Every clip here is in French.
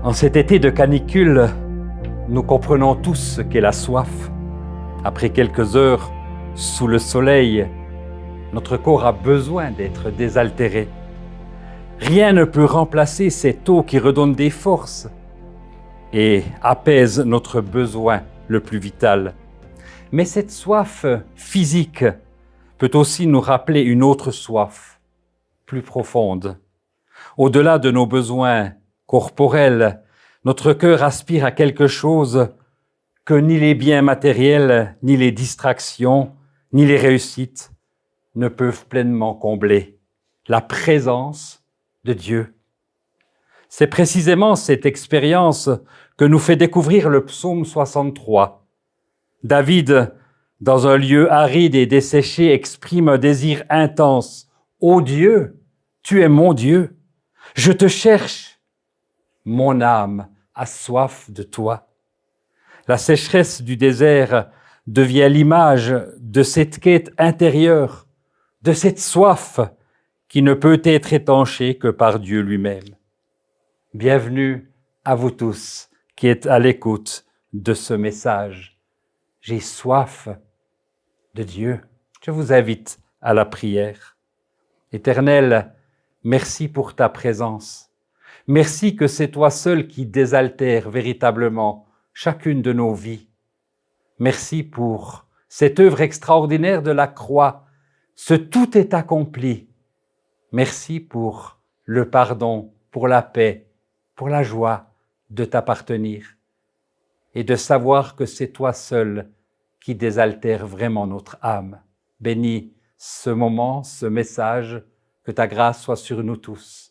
En cet été de canicule, nous comprenons tous ce qu'est la soif. Après quelques heures sous le soleil, notre corps a besoin d'être désaltéré. Rien ne peut remplacer cette eau qui redonne des forces et apaise notre besoin le plus vital. Mais cette soif physique peut aussi nous rappeler une autre soif, plus profonde. Au-delà de nos besoins corporels, notre cœur aspire à quelque chose que ni les biens matériels, ni les distractions, ni les réussites ne peuvent pleinement combler. La présence de Dieu. C'est précisément cette expérience que nous fait découvrir le psaume 63. David, dans un lieu aride et desséché, exprime un désir intense. « Ô Dieu, tu es mon Dieu, je te cherche. Mon âme a soif de toi. » La sécheresse du désert devient l'image de cette quête intérieure, de cette soif qui ne peut être étanchée que par Dieu lui-même. Bienvenue à vous tous qui êtes à l'écoute de ce message. J'ai soif de Dieu. Je vous invite à la prière. Éternel, merci pour ta présence. Merci que c'est toi seul qui désaltère véritablement chacune de nos vies. Merci pour cette œuvre extraordinaire de la croix. Ce tout est accompli. Merci pour le pardon, pour la paix, pour la joie de t'appartenir et de savoir que c'est toi seul qui désaltère vraiment notre âme. Bénis ce moment, ce message, que ta grâce soit sur nous tous,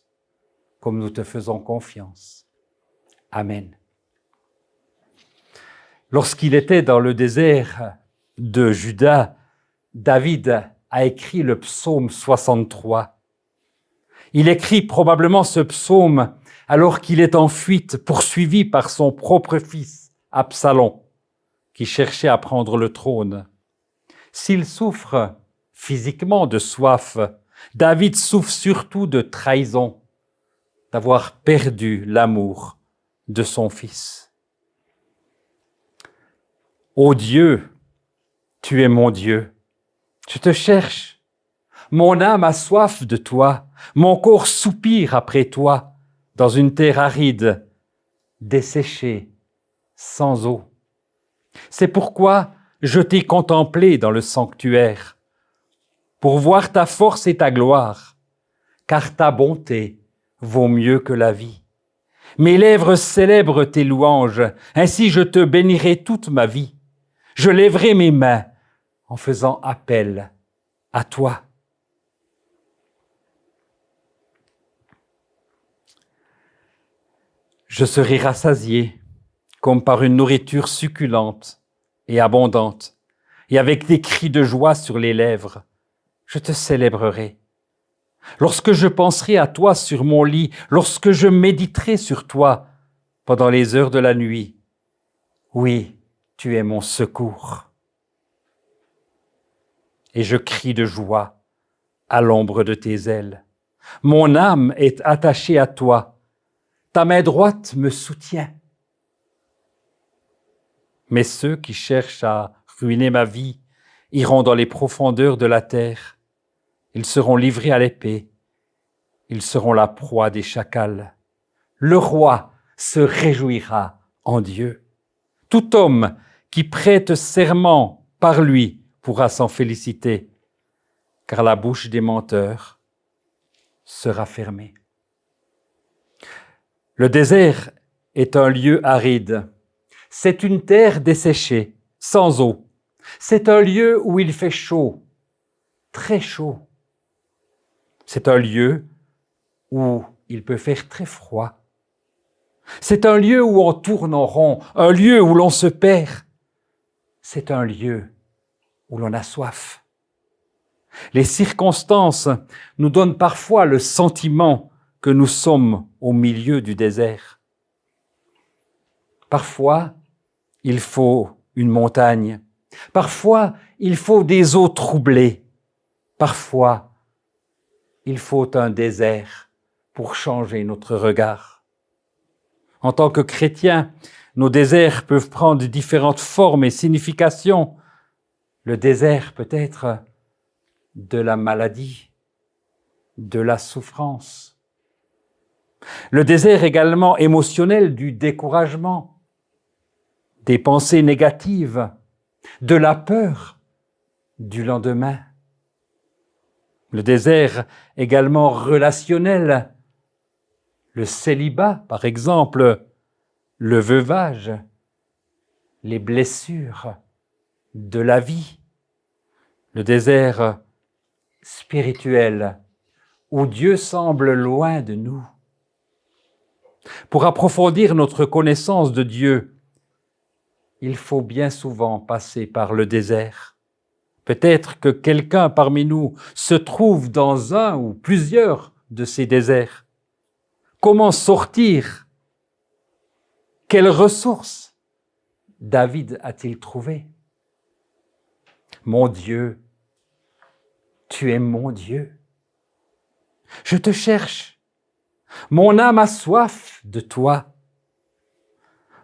comme nous te faisons confiance. Amen. Lorsqu'il était dans le désert de Juda, David a écrit le psaume 63. Il écrit probablement ce psaume alors qu'il est en fuite, poursuivi par son propre fils, Absalom, qui cherchait à prendre le trône. S'il souffre physiquement de soif, David souffre surtout de trahison, d'avoir perdu l'amour de son fils. Ô Dieu, tu es mon Dieu, je te cherche. Mon âme a soif de toi, mon corps soupire après toi, dans une terre aride, desséchée, sans eau. C'est pourquoi je t'ai contemplé dans le sanctuaire, pour voir ta force et ta gloire, car ta bonté vaut mieux que la vie. Mes lèvres célèbrent tes louanges, ainsi je te bénirai toute ma vie. Je lèverai mes mains en faisant appel à toi. Je serai rassasié comme par une nourriture succulente et abondante, et avec des cris de joie sur les lèvres, je te célébrerai. Lorsque je penserai à toi sur mon lit, lorsque je méditerai sur toi pendant les heures de la nuit, oui, tu es mon secours. Et je crie de joie à l'ombre de tes ailes. Mon âme est attachée à toi. Ta main droite me soutient. Mais ceux qui cherchent à ruiner ma vie iront dans les profondeurs de la terre. Ils seront livrés à l'épée. Ils seront la proie des chacals. Le roi se réjouira en Dieu. Tout homme qui prête serment par lui pourra s'en féliciter, car la bouche des menteurs sera fermée. Le désert est un lieu aride. C'est une terre desséchée, sans eau. C'est un lieu où il fait chaud, très chaud. C'est un lieu où il peut faire très froid. C'est un lieu où on tourne en rond, un lieu où l'on se perd. C'est un lieu où l'on a soif. Les circonstances nous donnent parfois le sentiment que nous sommes au milieu du désert. Parfois, il faut une montagne. Parfois, il faut des eaux troublées. Parfois, il faut un désert pour changer notre regard. En tant que chrétiens, nos déserts peuvent prendre différentes formes et significations. Le désert peut être de la maladie, de la souffrance. Le désert également émotionnel du découragement, des pensées négatives, de la peur du lendemain. Le désert également relationnel, le célibat par exemple, le veuvage, les blessures de la vie, le désert spirituel où Dieu semble loin de nous. Pour approfondir notre connaissance de Dieu, il faut bien souvent passer par le désert. Peut-être que quelqu'un parmi nous se trouve dans un ou plusieurs de ces déserts. Comment sortir? Quelles ressources David a-t-il trouvé? Mon Dieu, tu es mon Dieu. Je te cherche. Mon âme a soif de toi.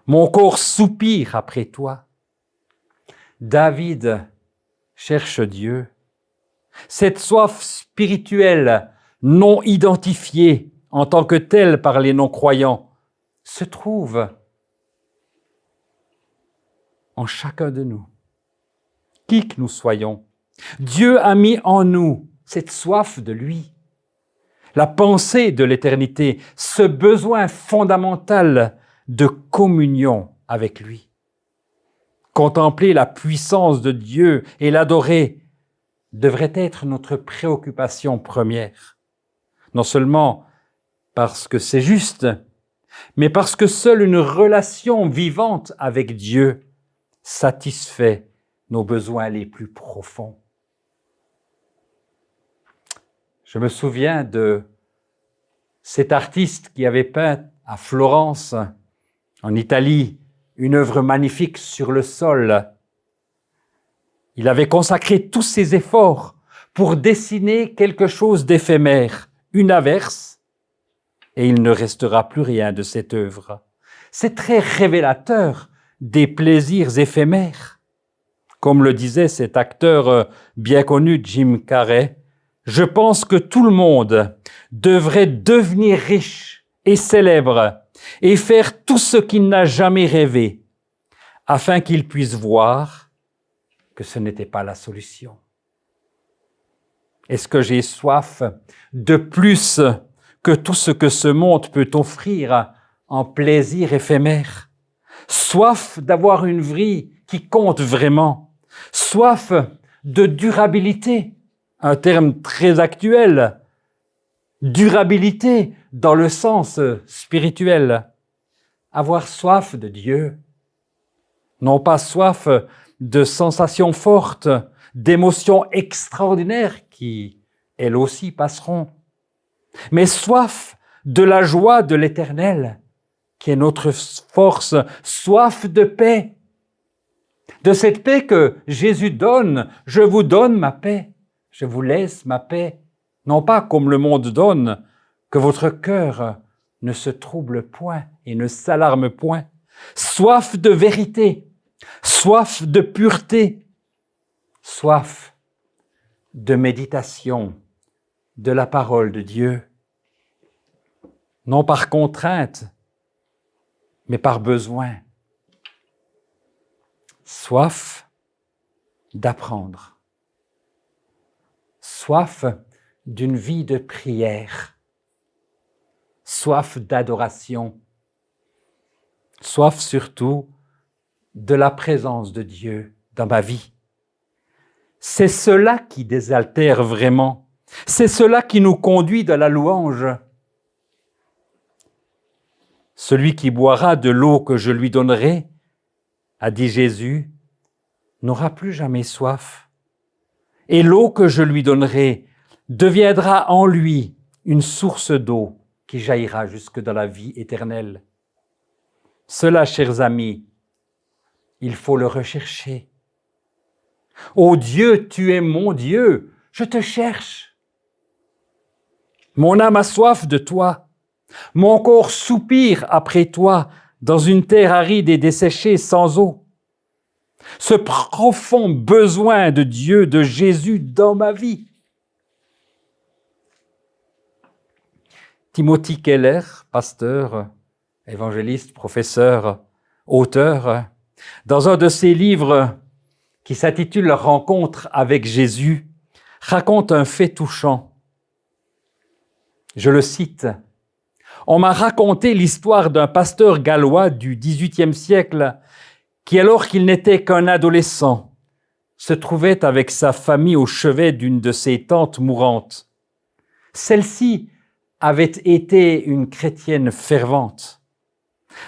Mon corps soupire après toi. David cherche Dieu. Cette soif spirituelle non identifiée en tant que telle par les non-croyants se trouve en chacun de nous. Qui que nous soyons, Dieu a mis en nous cette soif de lui, la pensée de l'éternité, ce besoin fondamental de communion avec lui. Contempler la puissance de Dieu et l'adorer devrait être notre préoccupation première. Non seulement parce que c'est juste, mais parce que seule une relation vivante avec Dieu satisfait nos besoins les plus profonds. Je me souviens de cet artiste qui avait peint à Florence, en Italie, une œuvre magnifique sur le sol. Il avait consacré tous ses efforts pour dessiner quelque chose d'éphémère, une averse, et il ne restera plus rien de cette œuvre. C'est très révélateur des plaisirs éphémères. Comme le disait cet acteur bien connu, Jim Carrey, je pense que tout le monde devrait devenir riche et célèbre et faire tout ce qu'il n'a jamais rêvé, afin qu'il puisse voir que ce n'était pas la solution. Est-ce que j'ai soif de plus que tout ce que ce monde peut offrir en plaisir éphémère? Soif d'avoir une vie qui compte vraiment. Soif de durabilité, un terme très actuel. Durabilité dans le sens spirituel. Avoir soif de Dieu. Non pas soif de sensations fortes, d'émotions extraordinaires qui, elles aussi, passeront, mais soif de la joie de l'Éternel, qui est notre force, soif de paix, de cette paix que Jésus donne. Je vous donne ma paix, je vous laisse ma paix, non pas comme le monde donne, que votre cœur ne se trouble point et ne s'alarme point. Soif de vérité, soif de pureté, soif de méditation de la parole de Dieu, non par contrainte, mais par besoin. Soif d'apprendre, soif d'une vie de prière, soif d'adoration, soif surtout de la présence de Dieu dans ma vie. C'est cela qui désaltère vraiment. C'est cela qui nous conduit dans la louange. Celui qui boira de l'eau que je lui donnerai, a dit Jésus, n'aura plus jamais soif. Et l'eau que je lui donnerai deviendra en lui une source d'eau qui jaillira jusque dans la vie éternelle. Cela, chers amis, il faut le rechercher. Ô Dieu, tu es mon Dieu, je te cherche. Mon âme a soif de toi. Mon corps soupire après toi dans une terre aride et desséchée sans eau. Ce profond besoin de Dieu, de Jésus dans ma vie. Timothy Keller, pasteur, évangéliste, professeur, auteur, dans un de ses livres qui s'intitule « Rencontre avec Jésus », raconte un fait touchant. Je le cite. « On m'a raconté l'histoire d'un pasteur gallois du XVIIIe siècle qui, alors qu'il n'était qu'un adolescent, se trouvait avec sa famille au chevet d'une de ses tantes mourantes. Celle-ci avait été une chrétienne fervente.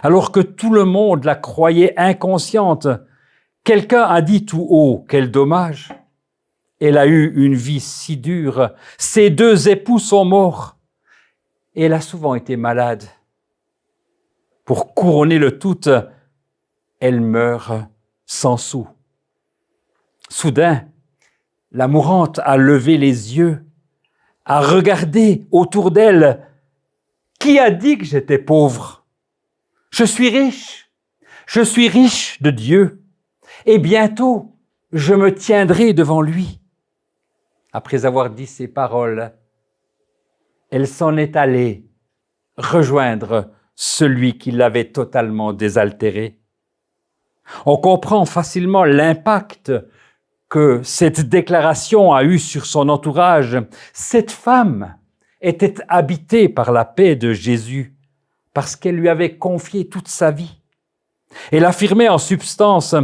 Alors que tout le monde la croyait inconsciente, quelqu'un a dit tout haut, quel dommage. Elle a eu une vie si dure, ses deux époux sont morts, et elle a souvent été malade. Pour couronner le tout, elle meurt sans sou. Soudain, la mourante a levé les yeux, a regardé autour d'elle. Qui a dit que j'étais pauvre? Je suis riche de Dieu, et bientôt je me tiendrai devant lui. Après avoir dit ces paroles, elle s'en est allée rejoindre celui qui l'avait totalement désaltérée. On comprend facilement l'impact que cette déclaration a eu sur son entourage. Cette femme était habitée par la paix de Jésus parce qu'elle lui avait confié toute sa vie. Elle affirmait en substance,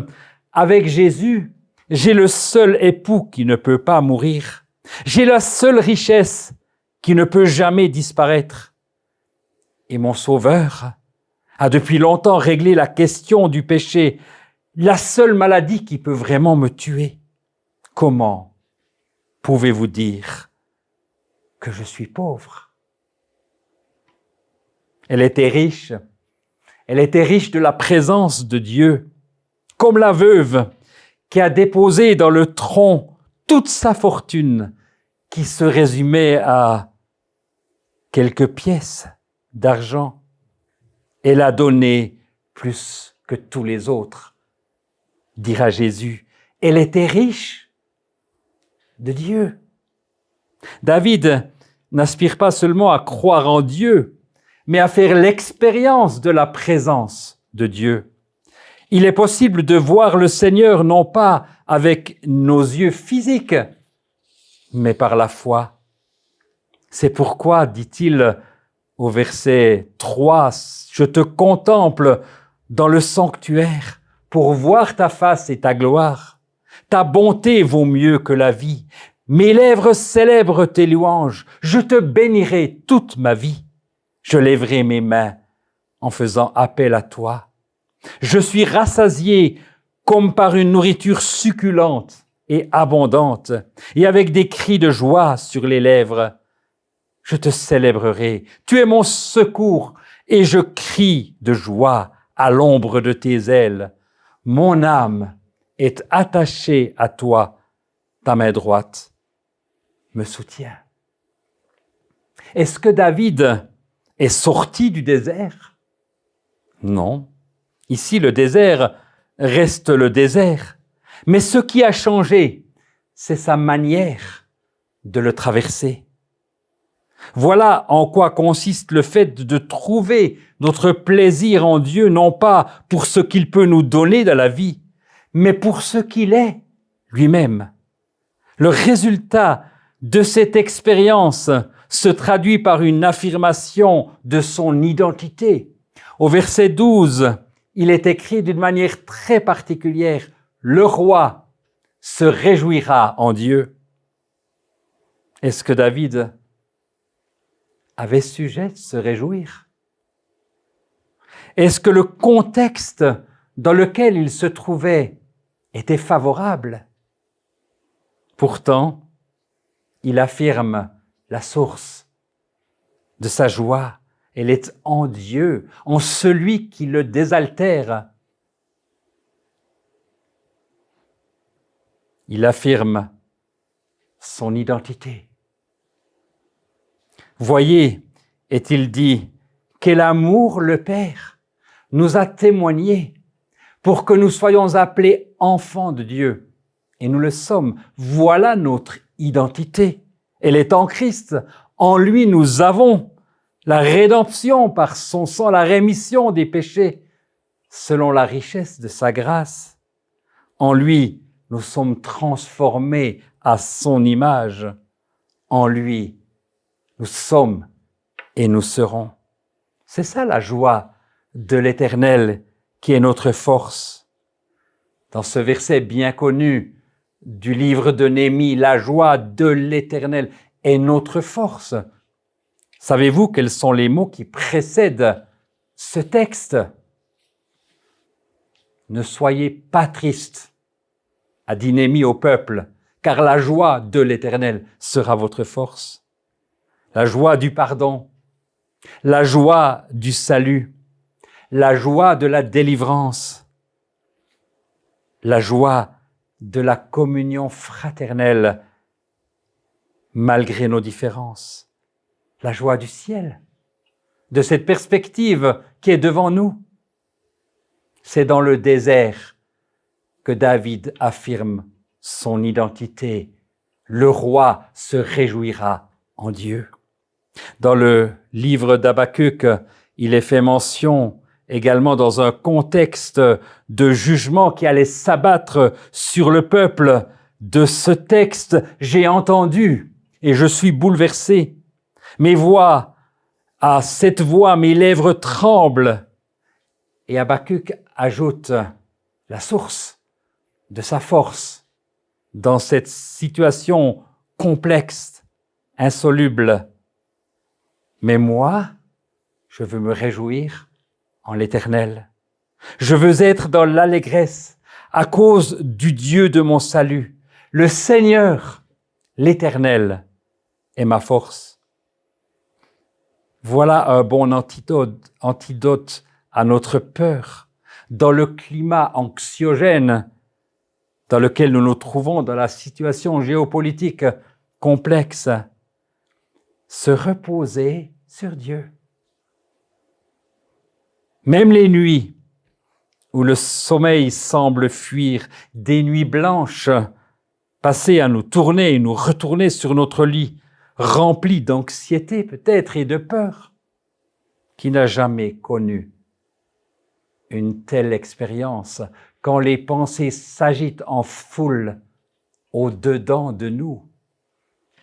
avec Jésus, j'ai le seul époux qui ne peut pas mourir. J'ai la seule richesse qui ne peut jamais disparaître. Et mon Sauveur a depuis longtemps réglé la question du péché, la seule maladie qui peut vraiment me tuer. Comment pouvez-vous dire que je suis pauvre? Elle était riche de la présence de Dieu, comme la veuve qui a déposé dans le tronc toute sa fortune qui se résumait à quelques pièces d'argent. Elle a donné plus que tous les autres, dira Jésus. Elle était riche de Dieu. David n'aspire pas seulement à croire en Dieu, mais à faire l'expérience de la présence de Dieu. Il est possible de voir le Seigneur non pas avec nos yeux physiques, mais par la foi. C'est pourquoi, dit-il au verset 3, « Je te contemple dans le sanctuaire pour voir ta face et ta gloire. Ta bonté vaut mieux que la vie. Mes lèvres célèbrent tes louanges. Je te bénirai toute ma vie. Je lèverai mes mains en faisant appel à toi. Je suis rassasié comme par une nourriture succulente et abondante, et avec des cris de joie sur les lèvres. Je te célébrerai. Tu es mon secours, et je crie de joie à l'ombre de tes ailes. Mon âme est attachée à toi. Ta main droite me soutient. » Est-ce que David est sorti du désert? Non. Ici, le désert reste le désert. Mais ce qui a changé, c'est sa manière de le traverser. Voilà en quoi consiste le fait de trouver notre plaisir en Dieu, non pas pour ce qu'il peut nous donner dans la vie, mais pour ce qu'il est lui-même. Le résultat de cette expérience se traduit par une affirmation de son identité. Au verset 12, il est écrit d'une manière très particulière, « Le roi se réjouira en Dieu ». Est-ce que David avait sujet de se réjouir? Est-ce que le contexte dans lequel il se trouvait était favorable? Pourtant, il affirme la source de sa joie. Elle est en Dieu, en celui qui le désaltère. Il affirme son identité. Voyez, est-il dit, quel amour le Père nous a témoigné pour que nous soyons appelés enfants de Dieu. Et nous le sommes. Voilà notre identité. Elle est en Christ. En lui, nous avons la rédemption par son sang, la rémission des péchés, selon la richesse de sa grâce. En lui, nous sommes transformés à son image. En lui, nous sommes et nous serons. C'est ça la joie de l'Éternel qui est notre force. Dans ce verset bien connu du livre de Néhémie, la joie de l'Éternel est notre force. Savez-vous quels sont les mots qui précèdent ce texte? Ne soyez pas tristes, a dit Néhémie au peuple, car la joie de l'Éternel sera votre force. La joie du pardon, la joie du salut, la joie de la délivrance, la joie de la communion fraternelle malgré nos différences, la joie du ciel, de cette perspective qui est devant nous. C'est dans le désert que David affirme son identité. Le roi se réjouira en Dieu. Dans le livre d'Habakkuk, il est fait mention également dans un contexte de jugement qui allait s'abattre sur le peuple. De ce texte, j'ai entendu et je suis bouleversé. Mes voix, à cette voix, mes lèvres tremblent. Et Habakkuk ajoute la source de sa force dans cette situation complexe, insoluble. Mais moi, je veux me réjouir en l'Éternel. Je veux être dans l'allégresse à cause du Dieu de mon salut. Le Seigneur, l'Éternel, est ma force. Voilà un bon antidote à notre peur. Dans le climat anxiogène dans lequel nous nous trouvons, dans la situation géopolitique complexe, se reposer sur Dieu. Même les nuits où le sommeil semble fuir, des nuits blanches, passer à nous tourner et nous retourner sur notre lit, remplis d'anxiété peut-être et de peur. Qui n'a jamais connu une telle expérience quand les pensées s'agitent en foule au-dedans de nous?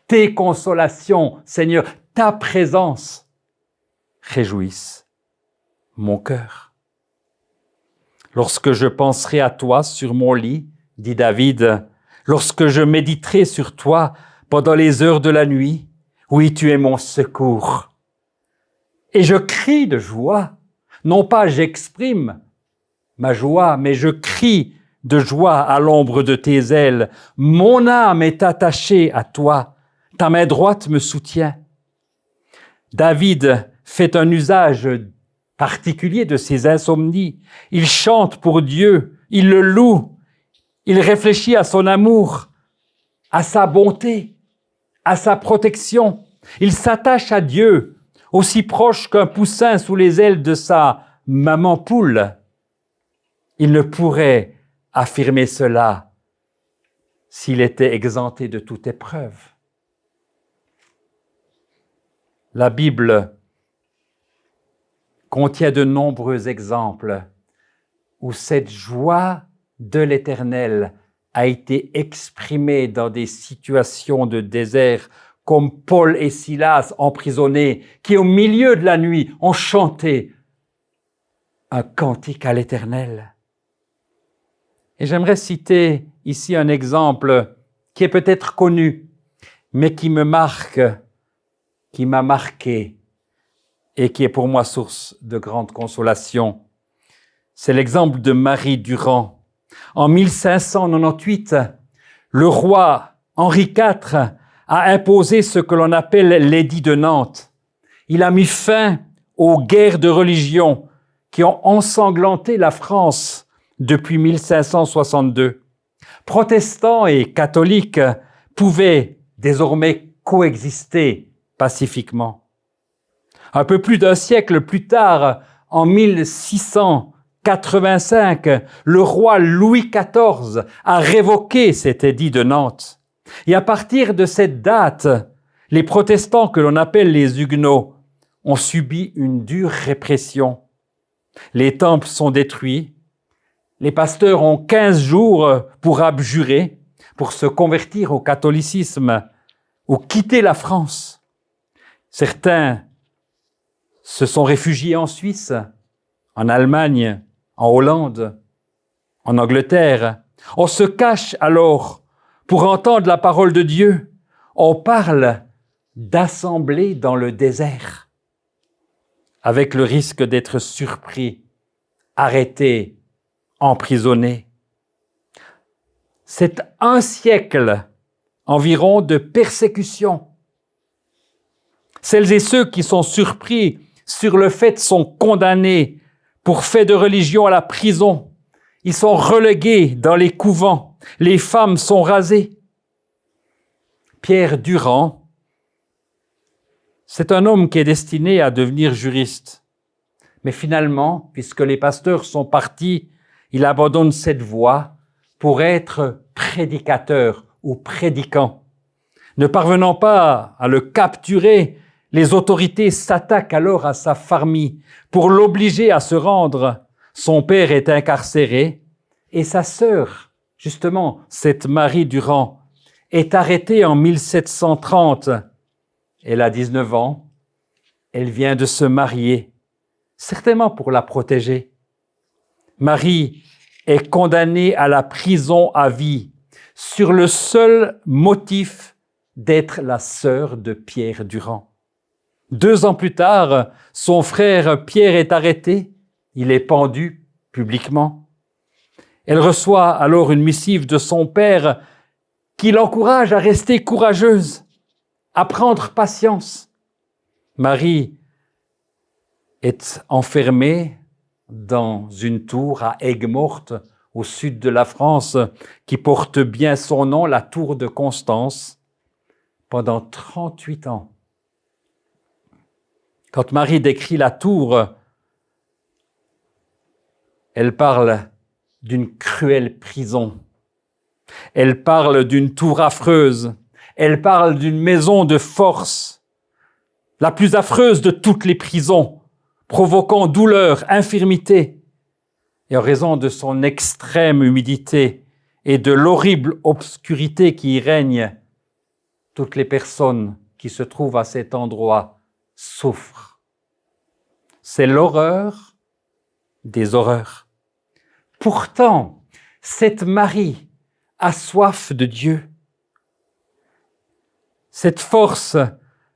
Tes consolations, Seigneur, ta présence réjouissent mon cœur. Lorsque je penserai à toi sur mon lit, dit David, lorsque je méditerai sur toi pendant les heures de la nuit, oui, tu es mon secours. Et je crie de joie, non pas j'exprime ma joie, mais je crie de joie à l'ombre de tes ailes. Mon âme est attachée à toi, ta main droite me soutient. David fait un usage particulier de ses insomnies. Il chante pour Dieu, il le loue, il réfléchit à son amour, à sa bonté, à sa protection. Il s'attache à Dieu, aussi proche qu'un poussin sous les ailes de sa maman poule. Il ne pourrait affirmer cela s'il était exempté de toute épreuve. La Bible contient de nombreux exemples où cette joie de l'Éternel a été exprimée dans des situations de désert, comme Paul et Silas emprisonnés, qui au milieu de la nuit ont chanté un cantique à l'Éternel. Et j'aimerais citer ici un exemple qui est peut-être connu, mais qui me marque, qui m'a marqué et qui est pour moi source de grande consolation. C'est l'exemple de Marie Durand. En 1598, le roi Henri IV a imposé ce que l'on appelle l'édit de Nantes. Il a mis fin aux guerres de religion qui ont ensanglanté la France depuis 1562. Protestants et catholiques pouvaient désormais coexister pacifiquement. Un peu plus d'un siècle plus tard, en 1685, le roi Louis XIV a révoqué cet édit de Nantes. Et à partir de cette date, les protestants que l'on appelle les Huguenots ont subi une dure répression. Les temples sont détruits. Les pasteurs ont 15 jours pour abjurer, pour se convertir au catholicisme ou quitter la France. Certains se sont réfugiés en Suisse, en Allemagne, en Hollande, en Angleterre. On se cache alors pour entendre la parole de Dieu. On parle d'assemblée dans le désert, avec le risque d'être surpris, arrêté, emprisonné. C'est un siècle environ de persécution. Celles et ceux qui sont surpris sur le fait sont condamnés pour fait de religion à la prison. Ils sont relégués dans les couvents. Les femmes sont rasées. Pierre Durand, c'est un homme qui est destiné à devenir juriste. Mais finalement, puisque les pasteurs sont partis, il abandonne cette voie pour être prédicateur ou prédicant. Ne parvenant pas à le capturer, les autorités s'attaquent alors à sa famille pour l'obliger à se rendre. Son père est incarcéré et sa sœur, justement, cette Marie Durand, est arrêtée en 1730. Elle a 19 ans, elle vient de se marier, certainement pour la protéger. Marie est condamnée à la prison à vie sur le seul motif d'être la sœur de Pierre Durand. 2 ans plus tard, son frère Pierre est arrêté, il est pendu publiquement. Elle reçoit alors une missive de son père qui l'encourage à rester courageuse, à prendre patience. Marie est enfermée dans une tour à Aigues-Mortes, au sud de la France, qui porte bien son nom, la tour de Constance, pendant 38 ans. Quand Marie décrit la tour, elle parle d'une cruelle prison. Elle parle d'une tour affreuse. Elle parle d'une maison de force, la plus affreuse de toutes les prisons, provoquant douleur, infirmité. Et en raison de son extrême humidité et de l'horrible obscurité qui y règne, toutes les personnes qui se trouvent à cet endroit souffrent. C'est l'horreur des horreurs. Pourtant, cette Marie a soif de Dieu. Cette force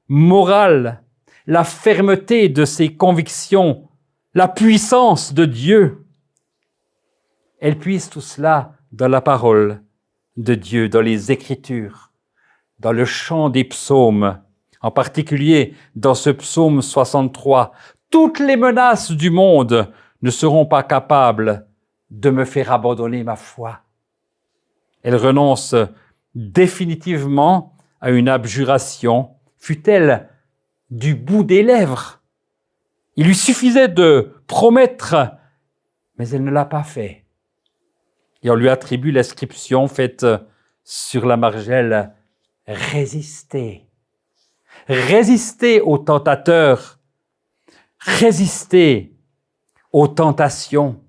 morale, la fermeté de ses convictions, la puissance de Dieu, elle puise tout cela dans la parole de Dieu, dans les Écritures, dans le chant des psaumes, en particulier dans ce psaume 63. Toutes les menaces du monde ne seront pas capables de me faire abandonner ma foi. Elle renonce définitivement à une abjuration, fût-elle du bout des lèvres. Il lui suffisait de promettre, mais elle ne l'a pas fait. Et on lui attribue l'inscription faite sur la margelle « Résister ». Résister aux tentateurs, résister aux tentations,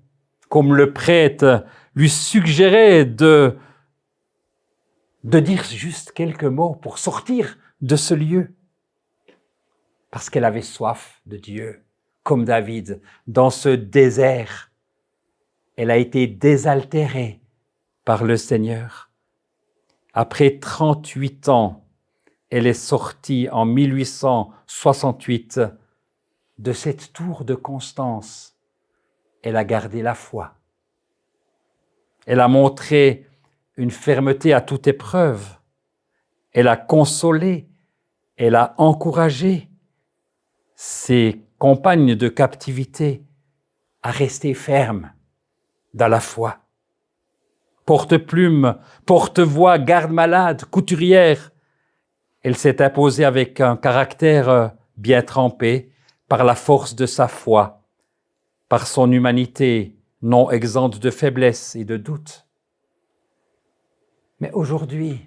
comme le prêtre lui suggérait de dire juste quelques mots pour sortir de ce lieu. Parce qu'elle avait soif de Dieu, comme David, dans ce désert. Elle a été désaltérée par le Seigneur. Après 38 ans, elle est sortie en 1868 de cette tour de Constance. Elle a gardé la foi. Elle a montré une fermeté à toute épreuve. Elle a consolé, elle a encouragé ses compagnes de captivité à rester fermes dans la foi. Porte-plume, porte-voix, garde-malade, couturière, elle s'est imposée avec un caractère bien trempé, par la force de sa foi, par son humanité non exempte de faiblesse et de doute. Mais aujourd'hui,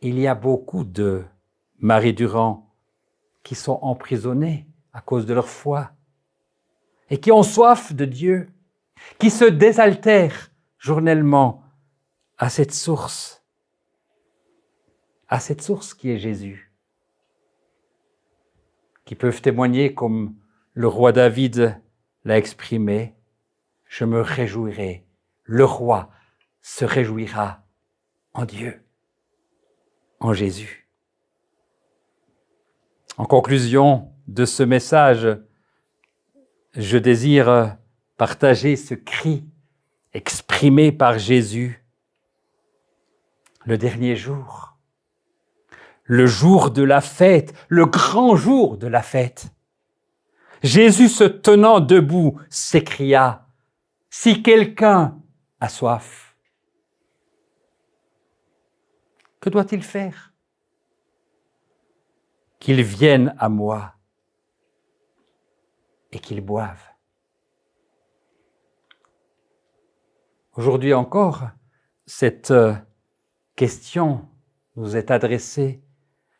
il y a beaucoup de Marie Durand qui sont emprisonnés à cause de leur foi et qui ont soif de Dieu, qui se désaltèrent journellement à cette source qui est Jésus, qui peuvent témoigner comme le roi David l'a exprimé, « Je me réjouirai, le roi se réjouira en Dieu, en Jésus. » En conclusion de ce message, je désire partager ce cri exprimé par Jésus le dernier jour, le jour de la fête, le grand jour de la fête. Jésus, se tenant debout, s'écria, « Si quelqu'un a soif, que doit-il faire? Qu'il vienne à moi et qu'il boive. » Aujourd'hui encore, cette question nous est adressée.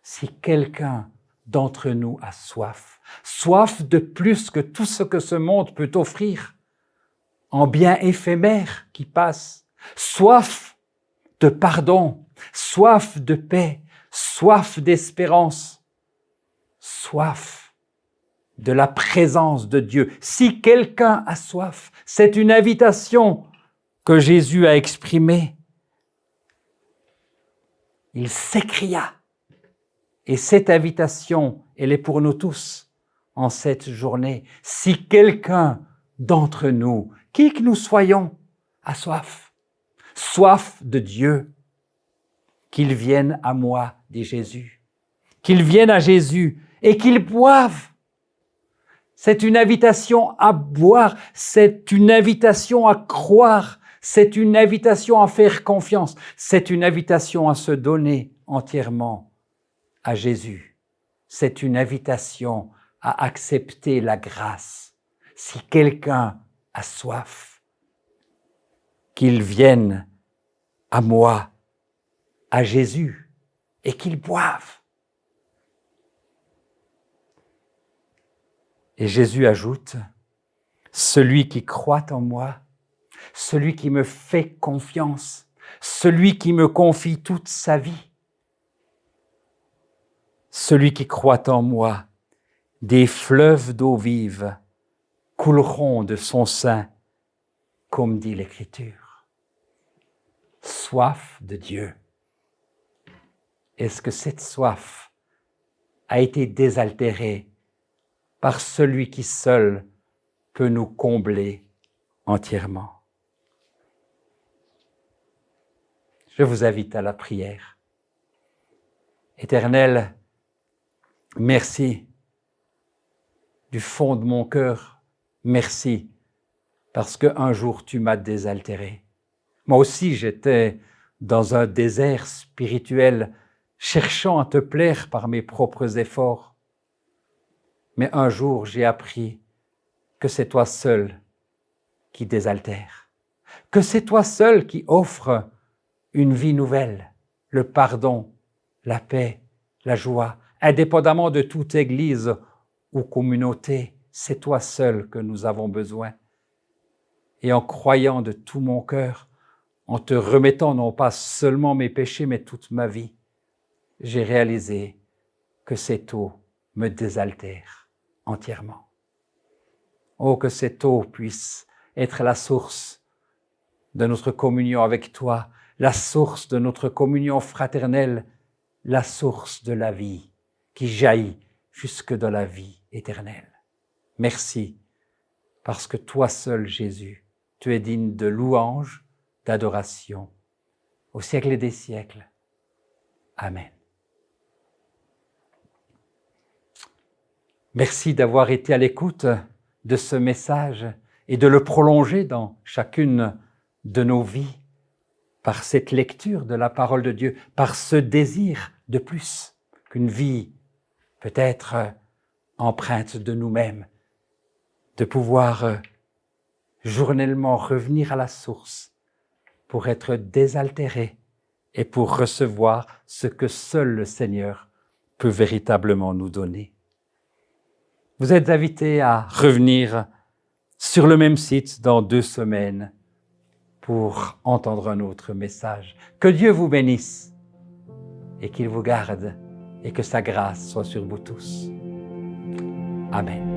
Si quelqu'un d'entre nous a soif, soif de plus que tout ce que ce monde peut offrir, en biens éphémères qui passent, soif de pardon, soif de paix, soif d'espérance, soif de la présence de Dieu. Si quelqu'un a soif, c'est une invitation que Jésus a exprimée. Il s'écria. Et cette invitation, elle est pour nous tous en cette journée. Si quelqu'un d'entre nous, qui que nous soyons, a soif, soif de Dieu, qu'il vienne à moi, dit Jésus, qu'il vienne à Jésus et qu'il boive. C'est une invitation à boire, c'est une invitation à croire, c'est une invitation à faire confiance, c'est une invitation à se donner entièrement à Jésus. C'est une invitation à accepter la grâce. Si quelqu'un a soif, qu'il vienne à moi, à Jésus, et qu'il boive. Et Jésus ajoute, « Celui qui croit en moi, celui qui me fait confiance, celui qui me confie toute sa vie, celui qui croit en moi, des fleuves d'eau vive couleront de son sein, comme dit l'Écriture. » Soif de Dieu. Est-ce que cette soif a été désaltérée par celui qui seul peut nous combler entièrement? Je vous invite à la prière. Éternel, merci du fond de mon cœur, merci parce qu'un jour tu m'as désaltéré. Moi aussi j'étais dans un désert spirituel, cherchant à te plaire par mes propres efforts. Mais un jour j'ai appris que c'est toi seul qui désaltère, que c'est toi seul qui offre une vie nouvelle, le pardon, la paix, la joie, indépendamment de toute église ou communauté, c'est toi seul que nous avons besoin. Et en croyant de tout mon cœur, en te remettant non pas seulement mes péchés, mais toute ma vie, j'ai réalisé que cette eau me désaltère entièrement. Oh, que cette eau puisse être la source de notre communion avec toi, la source de notre communion fraternelle, la source de la vie qui jaillit jusque dans la vie éternelle. Merci, parce que toi seul, Jésus, tu es digne de louange, d'adoration, au siècle des siècles. Amen. Merci d'avoir été à l'écoute de ce message et de le prolonger dans chacune de nos vies par cette lecture de la parole de Dieu, par ce désir de plus qu'une vie peut-être empreinte de nous-mêmes, de pouvoir journellement revenir à la source pour être désaltérés et pour recevoir ce que seul le Seigneur peut véritablement nous donner. Vous êtes invités à revenir sur le même site dans 2 semaines pour entendre un autre message. Que Dieu vous bénisse et qu'il vous garde et que sa grâce soit sur vous tous. Amen.